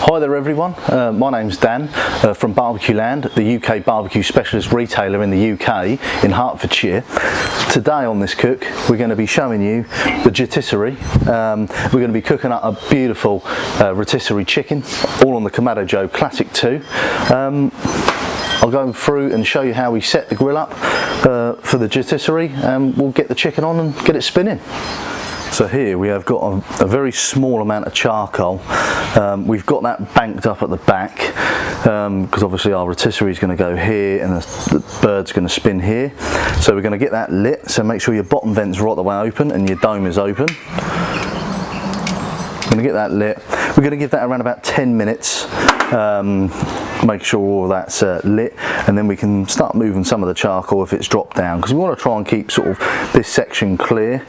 Hi there everyone, my name's Dan from BBQLAND, the UK barbecue specialist retailer in the UK in Hertfordshire. Today on this cook we're going to be showing you the Rotisserie. We're going to be cooking up a beautiful rotisserie chicken, all on the Kamado Joe Classic 2. I'll go through and show you how we set the grill up for the rotisserie, and we'll get the chicken on and get it spinning. So here we have got a very small amount of charcoal. We've got that banked up at the back because obviously our rotisserie is going to go here and the bird's going to spin here. So we're going to get that lit, so make sure your bottom vent's right the way open and your dome is open. We're going to get that lit. We're going to give that around about 10 minutes. Make sure all that's lit, and then we can start moving some of the charcoal if it's dropped down, because we want to try and keep sort of this section clear.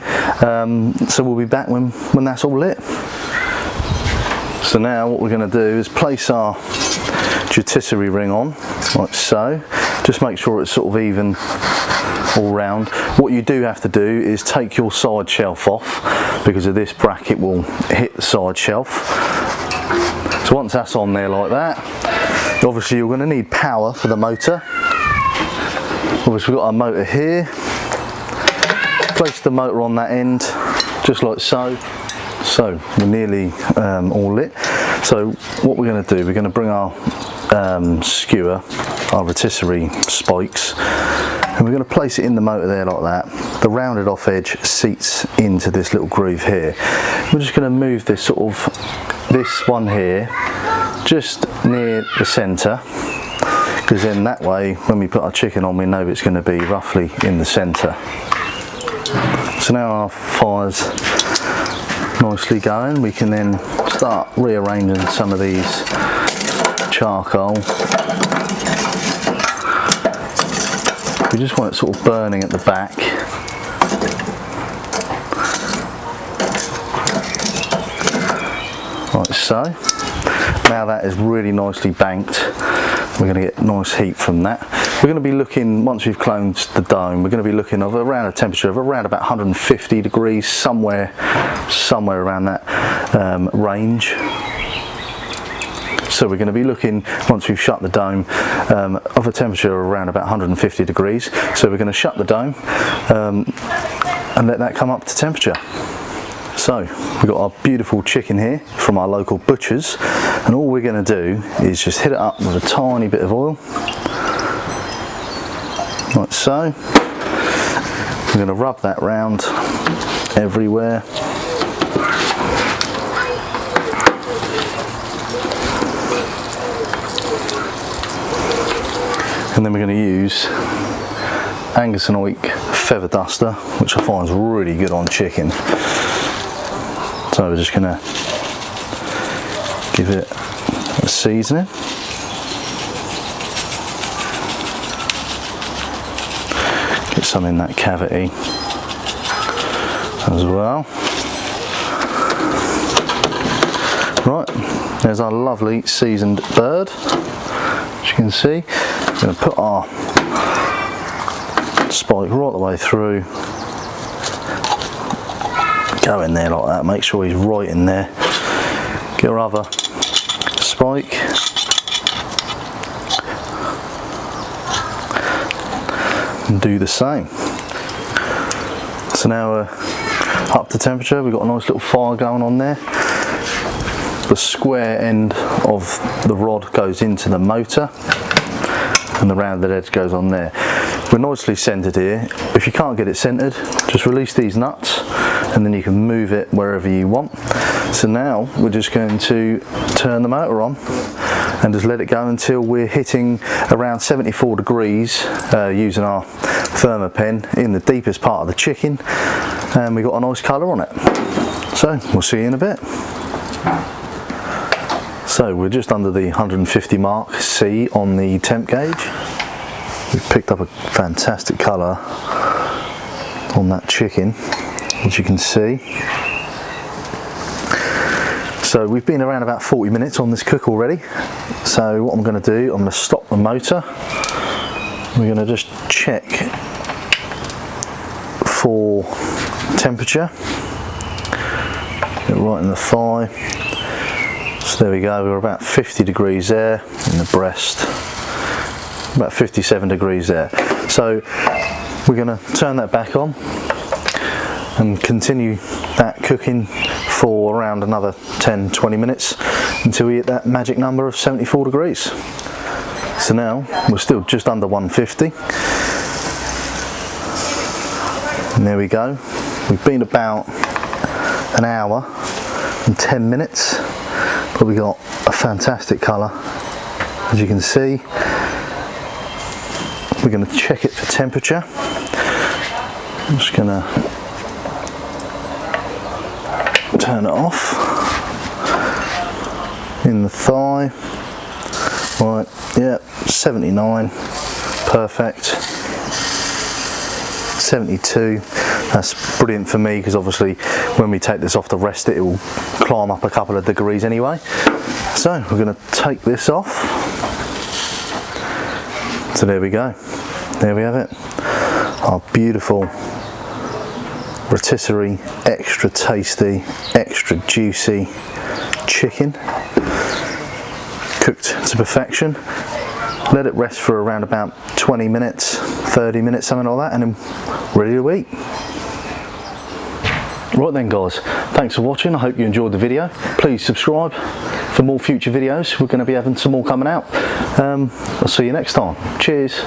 So we'll be back when that's all lit. So now what we're going to do is place our rotisserie ring on like so. Just make sure it's sort of even all round. What you do have to do is take your side shelf off, because of this bracket will hit the side shelf. So once that's on there like that, obviously you're going to need power for the motor. Obviously we've got our motor here. Place the motor on that end, just like so. So we're nearly all lit. So what we're going to do, we're going to bring our skewer, our rotisserie spikes, and we're going to place it in the motor there like that. The rounded off edge seats into this little groove here. We're just going to move this sort of, this one here, just near the centre, because then that way when we put our chicken on we know it's going to be roughly in the centre. So now our fire's nicely going, we can then start rearranging some of these charcoal. We just want it sort of burning at the back. Like so. Now that is really nicely banked. We're going to get nice heat from that. We're going to be looking, once we've closed the dome, we're going to be looking of around a temperature of around about 150 degrees, somewhere around that range. So we're going to be looking, once we've shut the dome, of a temperature of around about 150 degrees. So we're going to shut the dome and let that come up to temperature. So we've got our beautiful chicken here from our local butchers, and all we're going to do is just hit it up with a tiny bit of oil, like so. We're going to rub that round everywhere. And then we're going to use Angus & Oik feather duster, which I find is really good on chicken. So we're just going to give it a seasoning. Get some in that cavity as well. Right, there's our lovely seasoned bird, as you can see. We're going to put our spike right the way through. Go in there like that, make sure he's right in there. Get your other spike. And do the same. So now we're up to temperature, we've got a nice little fire going on there. The square end of the rod goes into the motor, and the rounded edge goes on there. We're nicely centered here. If you can't get it centered, just release these nuts and then you can move it wherever you want. So now we're just going to turn the motor on and just let it go until we're hitting around 74 degrees using our Thermapen in the deepest part of the chicken, and we've got a nice colour on it. So we'll see you in a bit. So we're just under the 150 mark C on the temp gauge. We've picked up a fantastic colour on that chicken, as you can see. So we've been around about 40 minutes on this cook already. So what I'm going to do, I'm going to stop the motor. We're going to just check for temperature. Get right in the thigh. So there we go, we're about 50 degrees there in the breast, about 57 degrees there. So we're going to turn that back on and continue that cooking for around another 10-20 minutes until we hit that magic number of 74 degrees. So now we're still just under 150, and there we go. We've been about an hour and 10 minutes, but we got a fantastic colour, as you can see. We're going to check it for temperature. I'm just going to turn it off in the thigh. Right, yeah, 79, perfect. 72, that's brilliant for me, because obviously when we take this off to rest it, it will climb up a couple of degrees anyway. So we're going to take this off. So there we go, there we have it, our beautiful rotisserie, extra tasty, extra juicy chicken, cooked to perfection. Let it rest for around about 20 minutes, 30 minutes, something like that, and then ready to eat. Right then guys, thanks for watching. I hope you enjoyed the video. Please subscribe for more future videos. We're going to be having some more coming out. I'll see you next time. Cheers.